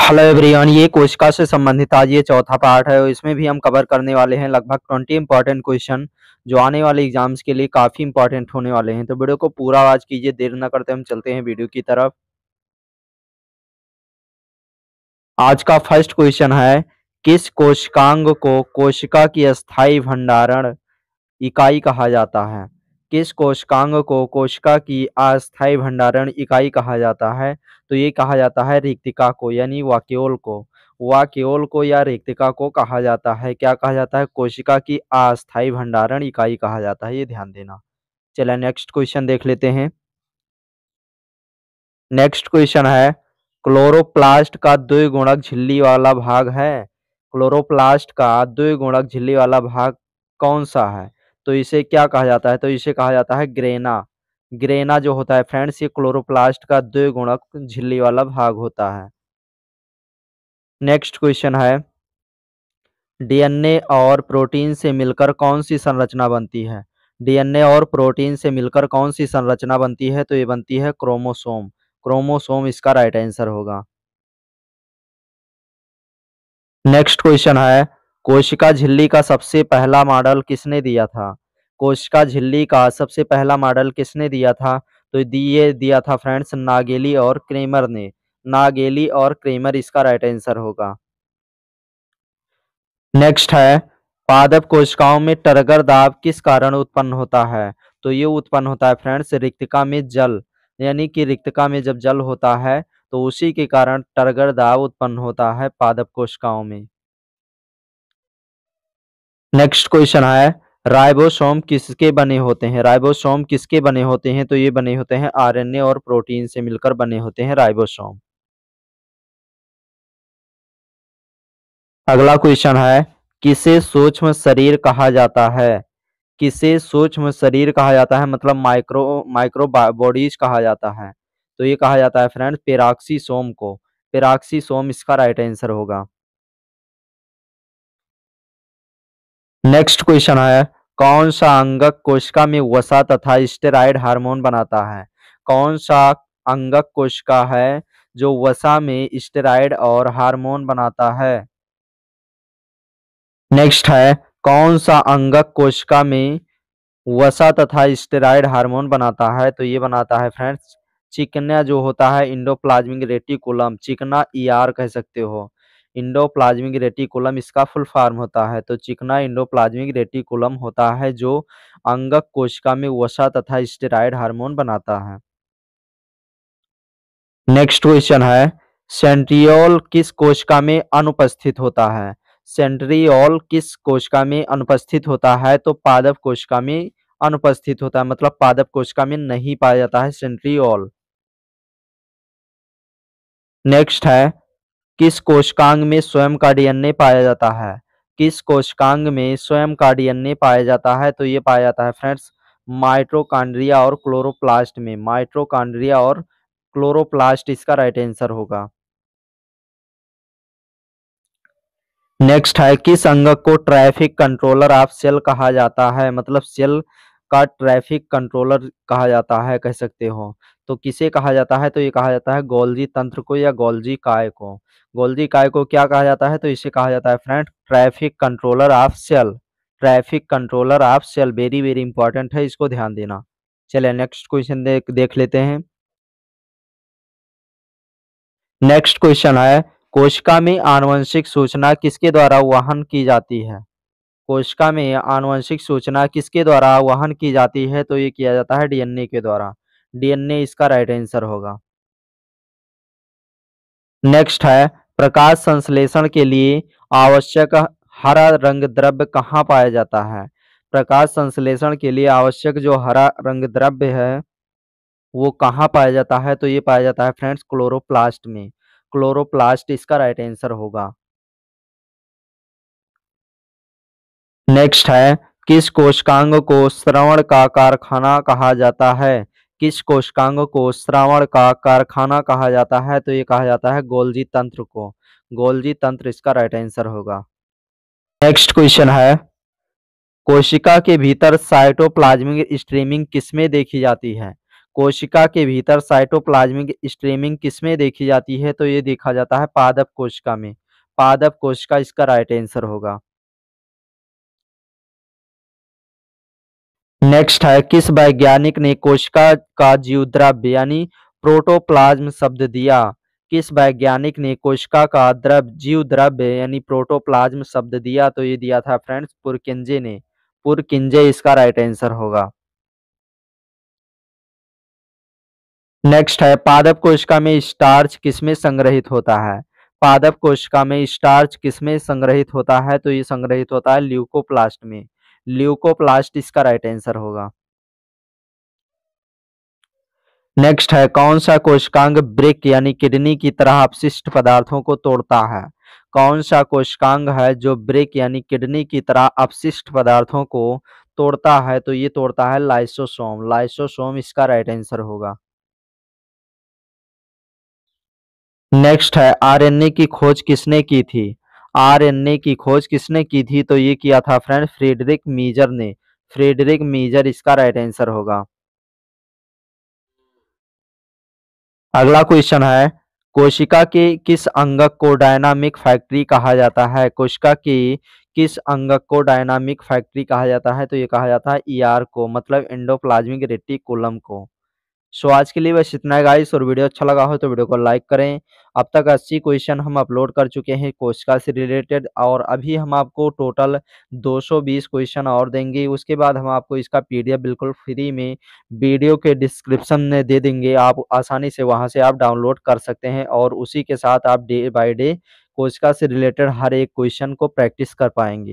Hello everyone, ये कोशिका से संबंधित आज ये चौथा पार्ट है और इसमें भी हम कवर करने वाले हैं लगभग 20 इंपॉर्टेंट क्वेश्चन जो आने वाले एग्जाम्स के लिए काफ़ी इंपॉर्टेंट होने वाले हैं। तो वीडियो को पूरा वॉच कीजिए, देर न करते हम चलते हैं वीडियो की तरफ। आज का फर्स्ट क्वेश्चन है, किस कोशिकांग को कोशिका की अस्थायी भंडारण इकाई कहा जाता है? किस कोशिकांग को कोशिका की अस्थायी भंडारण इकाई कहा जाता है? तो ये कहा जाता है रिक्तिका को, यानी वाक्योल को। वाक्योल को या रिक्तिका को कहा जाता है, क्या कहा जाता है? कोशिका की अस्थायी भंडारण इकाई कहा जाता है, ये ध्यान देना। चलिए नेक्स्ट क्वेश्चन देख लेते हैं। नेक्स्ट क्वेश्चन है, क्लोरोप्लास्ट का द्विगुणक झिल्ली वाला भाग है। क्लोरोप्लास्ट का द्विगुणक झिल्ली वाला भाग कौन सा है? तो इसे क्या कहा जाता है? तो इसे कहा जाता है ग्रेना। ग्रेना जो होता है फ्रेंड्स, ये क्लोरोप्लास्ट का द्विगुणक झिल्ली वाला भाग होता है। नेक्स्ट क्वेश्चन है, डीएनए और प्रोटीन से मिलकर कौन सी संरचना बनती है? डीएनए और प्रोटीन से मिलकर कौन सी संरचना बनती है? तो ये बनती है क्रोमोसोम। क्रोमोसोम इसका राइट आंसर होगा। नेक्स्ट क्वेश्चन है, कोशिका झिल्ली का सबसे पहला मॉडल किसने दिया था? कोशिका झिल्ली का सबसे पहला मॉडल किसने दिया था? तो ये दिया था फ्रेंड्स नागेली और क्रेमर ने। नागेली और क्रेमर इसका राइट आंसर होगा। नेक्स्ट है, पादप कोशिकाओं में टर्गर दाब किस कारण उत्पन्न होता है? तो ये उत्पन्न होता है फ्रेंड्स रिक्तिका में जल, यानी कि रिक्तिका में जब जल होता है तो उसी के कारण टर्गर दाब उत्पन्न होता है पादप कोशिकाओं में। नेक्स्ट क्वेश्चन है, राइबोसोम किसके बने होते हैं? राइबोसोम किसके बने होते हैं? तो ये बने होते हैं आरएनए और प्रोटीन से मिलकर बने होते हैं राइबोसोम। अगला क्वेश्चन है, किसे सूक्ष्म शरीर कहा जाता है? किसे सूक्ष्म शरीर कहा जाता है, मतलब माइक्रो माइक्रो बॉडीज कहा जाता है? तो ये कहा जाता है फ्रेंड्स पेराक्सीसोम को। पेराक्सीसोम इसका राइट आंसर होगा। नेक्स्ट क्वेश्चन है, कौन सा अंगक कोशिका में वसा तथा स्टेरॉयड हार्मोन बनाता है? कौन सा अंगक कोशिका है जो वसा में स्टेरॉयड और हार्मोन बनाता है? नेक्स्ट है, कौन सा अंगक कोशिका में वसा तथा स्टेरॉयड हार्मोन बनाता है? तो ये बनाता है फ्रेंड्स चिकना जो होता है इंडोप्लाज्मिक रेटिकुलम। चिकना ईआर कह सकते हो। इंडोप्लाज्मिक रेटिकुलम इसका फुल फॉर्म होता है। तो चिकना इंडोप्लाज्मिक रेटिकुलम होता है जो अंगक कोशिका में वसा तथा स्टेरॉयड हार्मोन बनाता है। नेक्स्ट क्वेश्चन है, सेंट्रियोल किस कोशिका में अनुपस्थित होता है? सेंट्रियोल किस कोशिका में अनुपस्थित होता है? तो पादप कोशिका में अनुपस्थित होता है, मतलब पादप कोशिका में नहीं पाया जाता है सेंट्रियोल। नेक्स्ट है, किस कोशिकांग में स्वयं का डीएनए पाया जाता है? किस कोशिकांग में स्वयं का डीएनए पाया जाता है? तो ये पाया जाता है फ्रेंड्स माइटोकॉन्ड्रिया और क्लोरोप्लास्ट में। माइटोकॉन्ड्रिया और क्लोरोप्लास्ट इसका राइट आंसर होगा। नेक्स्ट है, किस अंग को ट्रैफिक कंट्रोलर ऑफ सेल कहा जाता है? मतलब सेल का ट्रैफिक कंट्रोलर कहा जाता है कह सकते हो। तो किसे कहा जाता है? तो ये कहा जाता है गोल्जी तंत्र को या गोल्जी काय को। गोल्जी काय को क्या कहा जाता है? तो इसे कहा जाता है friend traffic controller of cell. Traffic controller of cell very very important है, इसको ध्यान देना। चलिए नेक्स्ट क्वेश्चन देख लेते हैं। नेक्स्ट क्वेश्चन है, कोशिका में आनुवंशिक सूचना किसके द्वारा वहन की जाती है? कोशिका में आनुवंशिक सूचना किसके द्वारा वहन की जाती है? तो ये किया जाता है डीएनए के द्वारा। डीएनए इसका राइट आंसर होगा। नेक्स्ट है, प्रकाश संश्लेषण के लिए आवश्यक हरा रंग द्रव्य कहाँ पाया जाता है? प्रकाश संश्लेषण के लिए आवश्यक जो हरा रंग द्रव्य है वो कहाँ पाया जाता है? तो ये पाया जाता है फ्रेंड्स क्लोरोप्लास्ट में। क्लोरोप्लास्ट इसका राइट आंसर होगा। नेक्स्ट है, किस कोशिकांग को श्रवण का कारखाना कहा जाता है? किस कोशिकांग को श्रवण का कारखाना कहा जाता है? तो ये कहा जाता है गोल्जी तंत्र को। गोल्जी तंत्र इसका राइट आंसर होगा। नेक्स्ट क्वेश्चन है, कोशिका के भीतर साइटोप्लाज्मिक स्ट्रीमिंग किसमें देखी जाती है? कोशिका के भीतर साइटोप्लाज्मिक स्ट्रीमिंग किसमें देखी जाती है? तो ये देखा जाता है पादप कोशिका में। पादप कोशिका इसका राइट आंसर होगा। नेक्स्ट है, किस वैज्ञानिक ने कोशिका का जीवद्रव्य यानी प्रोटोप्लाज्म शब्द दिया? किस वैज्ञानिक ने कोशिका का जीवद्रव्य यानी प्रोटोप्लाज्म शब्द दिया? तो ये दिया था फ्रेंड्स पुरकिंजे ने। पुरकिंजे इसका राइट आंसर होगा। नेक्स्ट है, पादप कोशिका में स्टार्च किसमें संग्रहित होता है? पादप कोशिका में स्टार्च किसमें संग्रहित होता है? तो ये संग्रहित होता है ल्यूकोप्लास्ट में। ल्यूकोप्लास्ट इसका राइट आंसर होगा। नेक्स्ट है, कौन सा कोशिकांग ब्रिक यानी किडनी की तरह अपशिष्ट पदार्थों को तोड़ता है? कौन सा कोशिकांग है जो ब्रिक यानी किडनी की तरह अपशिष्ट पदार्थों को तोड़ता है? तो ये तोड़ता है लाइसोसोम। लाइसोसोम इसका राइट आंसर होगा। नेक्स्ट है, आरएनए की खोज किसने की थी? आरएनए की खोज किसने की थी? तो ये किया था फ्रेंड फ्रीडरिक मीजर ने। फ्रीडरिक मीजर इसका राइट आंसर होगा। अगला क्वेश्चन है, कोशिका के किस अंगक को डायनामिक फैक्ट्री कहा जाता है? कोशिका की किस अंगक को डायनामिक फैक्ट्री कहा जाता है? तो ये कहा जाता है ईआर को, मतलब एंडोप्लाज्मिक रेटिकुलम को। सो आज के लिए बस इतना है गाइस, और वीडियो अच्छा लगा हो तो वीडियो को लाइक करें। अब तक 80 क्वेश्चन हम अपलोड कर चुके हैं कोशिका से रिलेटेड, और अभी हम आपको टोटल 220 क्वेश्चन और देंगे। उसके बाद हम आपको इसका पीडीएफ बिल्कुल फ्री में वीडियो के डिस्क्रिप्शन में दे देंगे। आप आसानी से वहां से आप डाउनलोड कर सकते हैं, और उसी के साथ आप डे बाय डे कोशिका से रिलेटेड हर एक क्वेश्चन को प्रैक्टिस कर पाएंगे।